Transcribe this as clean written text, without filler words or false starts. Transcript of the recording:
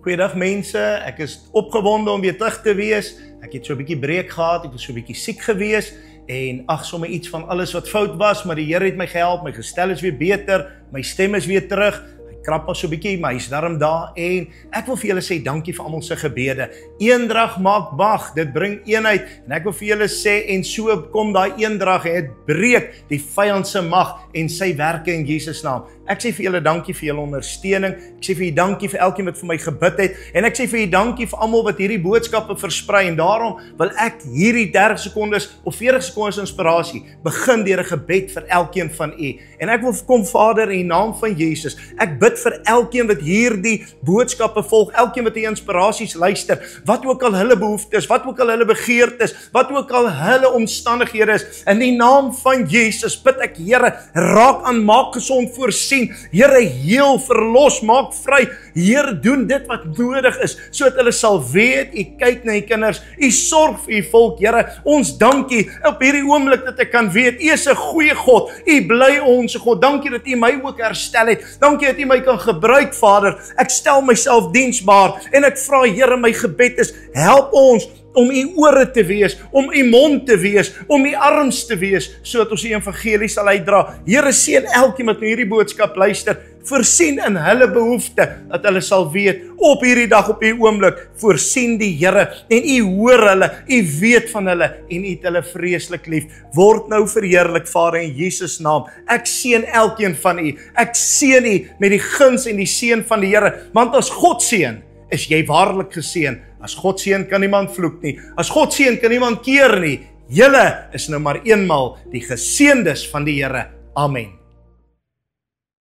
Goeiedag mense, ek is opgewonde om weer terug te wees. Ek het so 'n bietjie breek gehad, ek was so 'n bietjie siek gewees en sommer iets van alles wat fout was, maar die Here het my gehelp, my gestel is weer beter, my stem is weer terug. Hy krap al so 'n bietjie, maar hy's daarom daar en ek wil vir julle sê dankie vir almal se gebede. Eendrag maak mag, dit bring eenheid en ek wil vir julle sê en so kom daai eendrag en dit breek die vyand se mag en sy werke in Jesus naam. Ek sê vir julle dankie vir julle ondersteuning. Ek sê vir julle dankie vir elkeen wat vir my gebid het en ek sê vir julle dankie vir almal wat hierdie boodskappe versprei en daarom wil ek hierdie 30 sekondes of 40 sekondes inspirasie begin deur 'n gebed vir elkeen van u. En ek wil kom Vader in die naam van Jesus. Ek bid vir elkeen wat hierdie boodskappe volg, elkeen wat die inspirasies luister, wat ook al hulle behoeftes, wat ook al hulle begeertes, wat ook al hulle omstandighede is. In die naam van Jesus bid ek, Here, raak aan, maak gesond, voorsien. Here, heel, verlos, maak vry. Here, doen dit wat nodig is, sodat hulle sal weet, u kyk na u kinders, u sorg vir u volk, Here. Ons dankie op hierdie oomblik dat ek kan weet, u is 'n goeie God, u bly ons God. Dankie dat u my ook herstel het. Dankie dat u my kan gebruik, Vader. Ek stel myself diensbaar en ek vra, Here, my gebed is, help ons om u ore te wees, om u mond te wees, om u arms te wees, sodat ons die evangelie sal uitdra. Here, seën elkeen wat na hierdie boodskap luister, voorsien in hulle behoefte, dat hulle sal weet, op hierdie dag, op hierdie oomblik, voorsien die Here, en u hoor hulle, u weet van hulle, en u het hulle vreeslik lief. Word nou verheerlik, Vader, in Jesus naam. Ek seën elkeen van u, ek seën u met die guns en die seën van die Here, want as God seën, is jy waarlik geseën. As God seën, kan niemand vloek nie. As God seën, kan niemand keer nie. Julle is nou maar eenmal die geseëndes van die Here. Amen.